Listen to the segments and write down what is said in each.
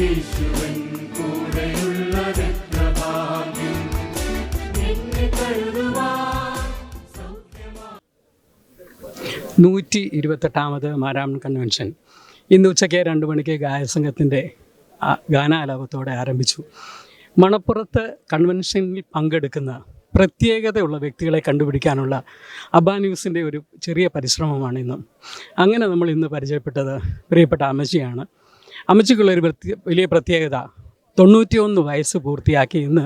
യേശുവൻ കൂടെയുള്ളതെത്ര ഭാഗ്യം, എന്നെ കരുതുവാൻ സൗഖ്യമാ. 128ാമത് മാരാമൺ കൺവെൻഷൻ ഇന്ന് ഉച്ചയ്ക്ക് 2 മണിക്ക് ഗായകസംഘത്തിൻ്റെ ഗാനാലാപത്തോടെ ആരംഭിച്ചു. മണപ്പുറത്ത് കൺവെൻഷനിൽ പങ്കെടുക്കുന്ന പ്രത്യേകതയുള്ള വ്യക്തികളെ കണ്ടുപിടിക്കാനുള്ള അബാ ന്യൂസിൻ്റെ ഒരു ചെറിയ പരിശ്രമമാണ് ഇന്ന്. അങ്ങനെ നമ്മൾ ഇന്ന് പരിചയപ്പെട്ടത് പ്രിയപ്പെട്ട അമ്മച്ചിയാണ്. അമ്മച്ചിക്കുള്ളൊരു വലിയ പ്രത്യേകത 91 വയസ്സ് പൂർത്തിയാക്കി ഇന്ന്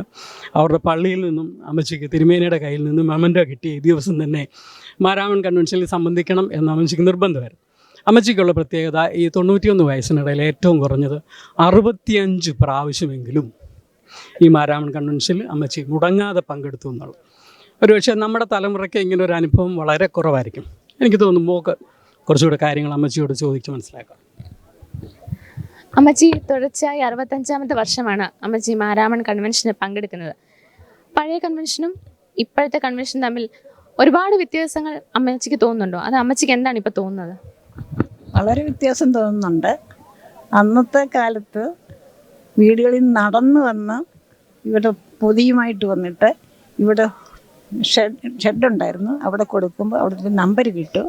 അവരുടെ പള്ളിയിൽ നിന്നും അമ്മച്ചിക്ക് തിരുമേനിയുടെ കയ്യിൽ നിന്നും മെമൻറ്റോ കിട്ടിയ ഈ ദിവസം തന്നെ മാരാമൺ കൺവെൻഷനിൽ സംബന്ധിക്കണം എന്ന് അമ്മച്ചിക്ക് നിർബന്ധമായിരുന്നു. അമ്മച്ചിക്കുള്ള പ്രത്യേകത ഈ 91 വയസ്സിനിടയിൽ ഏറ്റവും കുറഞ്ഞത് 65 പ്രാവശ്യമെങ്കിലും ഈ മാരാമൺ കൺവെൻഷനിൽ അമ്മച്ചി മുടങ്ങാതെ പങ്കെടുത്തു എന്നുള്ളത്. ഒരുപക്ഷെ നമ്മുടെ തലമുറയ്ക്ക് ഇങ്ങനെ ഒരു അനുഭവം വളരെ കുറവായിരിക്കും. എനിക്ക് തോന്നുന്നു മോക്ക് കുറച്ചുകൂടെ കാര്യങ്ങൾ അമ്മച്ചിയോട് ചോദിച്ച് മനസ്സിലാക്കാം. അമ്മച്ചി തുടർച്ചയായി 65ാമത്തെ വർഷമാണ് അമ്മച്ചി മാരാമൺ കൺവെൻഷന് പങ്കെടുക്കുന്നത്. പഴയ കൺവെൻഷനും ഇപ്പോഴത്തെ കൺവെൻഷനും തമ്മിൽ ഒരുപാട് വ്യത്യാസങ്ങൾ അമ്മച്ചിക്ക് തോന്നുന്നുണ്ടോ? അത് അമ്മച്ചിക്ക് എന്താണ് ഇപ്പോൾ തോന്നുന്നത്? വളരെ വ്യത്യാസം തോന്നുന്നുണ്ട്. അന്നത്തെ കാലത്ത് വീടുകളിൽ നടന്നു വന്ന് ഇവിടെ പൊതിയുമായിട്ട് വന്നിട്ട് ഇവിടെ ഷെഡുണ്ടായിരുന്നു, അവിടെ കൊടുക്കുമ്പോൾ അവിടുത്തെ നമ്പർ കിട്ടും.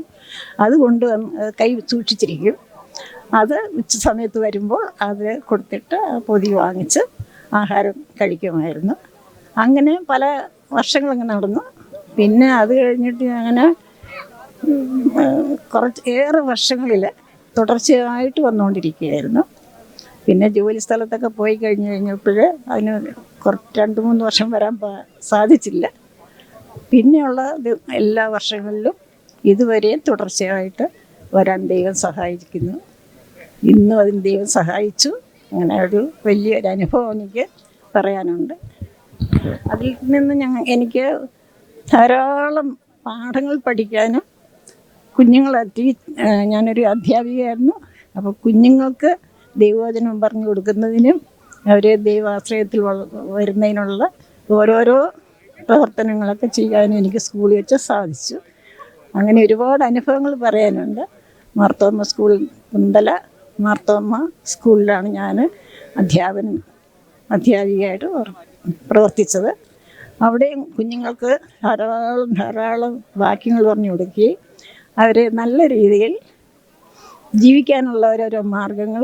അത് കൊണ്ടുവന്ന് കൈ സൂക്ഷിച്ചിരിക്കും. അത് ഉച്ച സമയത്ത് വരുമ്പോൾ അത് കൊടുത്തിട്ട് പൊതി വാങ്ങിച്ച് ആഹാരം കഴിക്കുമായിരുന്നു. അങ്ങനെ പല വർഷങ്ങളങ്ങനെ നടന്നു. പിന്നെ അത് കഴിഞ്ഞിട്ട് അങ്ങനെ ഏറെ വർഷങ്ങളിൽ തുടർച്ചയായിട്ട് വന്നുകൊണ്ടിരിക്കുകയായിരുന്നു. പിന്നെ ജോലി സ്ഥലത്തൊക്കെ പോയി കഴിഞ്ഞപ്പോൾ അതിന് 2-3 വർഷം വരാൻ സാധിച്ചില്ല. പിന്നെയുള്ള എല്ലാ വർഷങ്ങളിലും ഇതുവരെയും തുടർച്ചയായിട്ട് വരാൻ ദൈവം സഹായിക്കുന്നു. ഇന്നും അതിന് ദൈവം സഹായിച്ചു. അങ്ങനെ ഒരു വലിയൊരു അനുഭവം എനിക്ക് പറയാനുണ്ട്. അതിൽ നിന്ന് എനിക്ക് ധാരാളം പാഠങ്ങൾ പഠിക്കാനും ഞാനൊരു അധ്യാപികയായിരുന്നു. അപ്പോൾ കുഞ്ഞുങ്ങൾക്ക് ദൈവവചനം പറഞ്ഞു കൊടുക്കുന്നതിനും അവരെ ദൈവാശ്രയത്തിൽ വരുന്നതിനുള്ള ഓരോരോ പ്രവർത്തനങ്ങളൊക്കെ ചെയ്യാനും എനിക്ക് സ്കൂളിൽ വെച്ച് സാധിച്ചു. അങ്ങനെ ഒരുപാട് അനുഭവങ്ങൾ പറയാനുണ്ട്. മാർത്തോമ്മ സ്കൂൾ കുന്തല മാർത്തോമ്മ സ്കൂളിലാണ് ഞാൻ അധ്യാപികയായിട്ട് പ്രവർത്തിച്ചത്. അവിടെയും കുഞ്ഞുങ്ങൾക്ക് ധാരാളം വാക്യങ്ങൾ പറഞ്ഞു കൊടുക്കുകയും അവരെ നല്ല രീതിയിൽ ജീവിക്കാനുള്ള ഓരോരോ മാർഗങ്ങൾ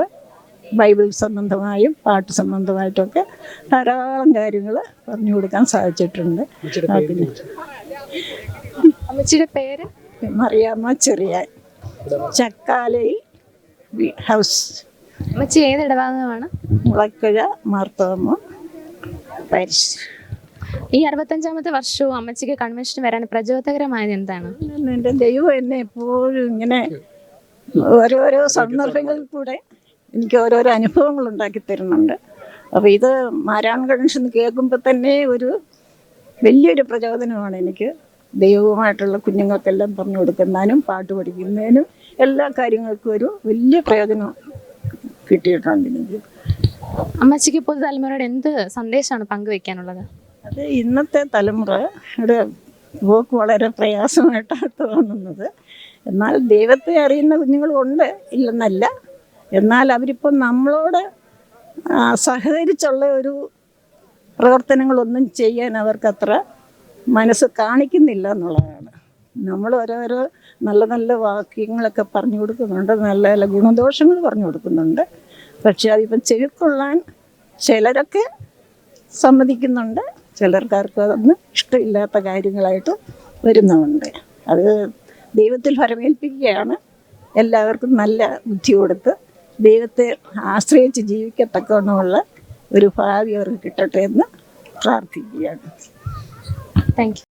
ബൈബിൾ സംബന്ധമായും പാട്ട് സംബന്ധമായിട്ടൊക്കെ ധാരാളം കാര്യങ്ങൾ പറഞ്ഞു കൊടുക്കാൻ സാധിച്ചിട്ടുണ്ട്. പിന്നെ അമ്മച്ചിയുടെ പേര് മറിയാമ്മ ചെറിയാൻ, ചക്കാലയിൽ ഹൗസ്. അമ്മച്ചി ഏത് ഇടവകമാണ്? മുളക്കഴ മാർത്തോമ്മ പാരിഷ്. ഈ 65ാമത്തെ വർഷവും അമ്മച്ചിക്ക് കൺവെൻഷന് വരാൻ പ്രചോദകരമായത് എന്താണ്? എൻ്റെ ദൈവം എന്നെ എപ്പോഴും ഇങ്ങനെ ഓരോരോ സന്ദർഭങ്ങളിൽ കൂടെ എനിക്ക് ഓരോരോ അനുഭവങ്ങൾ ഉണ്ടാക്കി തരുന്നുണ്ട്. അപ്പോൾ ഇത് മാരാമൺ കൺവെൻഷൻ കേൾക്കുമ്പോൾ തന്നെ ഒരു വലിയൊരു പ്രചോദനമാണ് എനിക്ക്. ദൈവവുമായിട്ടുള്ള കുഞ്ഞുങ്ങൾക്കെല്ലാം പറഞ്ഞു കൊടുക്കുന്നതിനും പാട്ട് പഠിക്കുന്നതിനും എല്ലാ കാര്യങ്ങൾക്കും ഒരു വലിയ പ്രയോജനം കിട്ടിയിട്ടുണ്ട് എനിക്ക്. അമ്മച്ചിക്ക് പുതുതലമുറയോട് എന്ത് സന്ദേശമാണ് പങ്കുവെക്കാനുള്ളത്? അത് ഇന്നത്തെ തലമുറയുടെ പോക്ക് വളരെ പ്രയാസമായിട്ടാണ് തോന്നുന്നത്. എന്നാൽ ദൈവത്തെ അറിയുന്ന കുഞ്ഞുങ്ങളുണ്ട്, ഇല്ലെന്നല്ല. എന്നാൽ അവരിപ്പം നമ്മളോട് സഹകരിച്ചുള്ള ഒരു പ്രവർത്തനങ്ങളൊന്നും ചെയ്യാൻ അവർക്കത്ര മനസ്സ് കാണിക്കുന്നില്ല എന്നുള്ളതാണ്. നമ്മൾ ഓരോരോ നല്ല നല്ല വാക്യങ്ങളൊക്കെ പറഞ്ഞു കൊടുക്കുന്നുണ്ട്, നല്ല നല്ല ഗുണദോഷങ്ങൾ പറഞ്ഞു കൊടുക്കുന്നുണ്ട്. പക്ഷെ അതിപ്പം ചെവിക്കൊള്ളാൻ ചിലരൊക്കെ സമ്മതിക്കുന്നുണ്ട്, ചിലർക്കാർക്ക് അതൊന്നും ഇഷ്ടമില്ലാത്ത കാര്യങ്ങളായിട്ട് വരുന്നുണ്ട്. അത് ദൈവത്തിൽ ഫലമേൽപ്പിക്കുകയാണ്. എല്ലാവർക്കും നല്ല ബുദ്ധി കൊടുത്ത് ദൈവത്തെ ആശ്രയിച്ച് ജീവിക്കത്തക്കവണ്ണമുള്ള ഒരു ഭാവി അവർക്ക് കിട്ടട്ടെ എന്ന് പ്രാർത്ഥിക്കുകയാണ്. Thank you.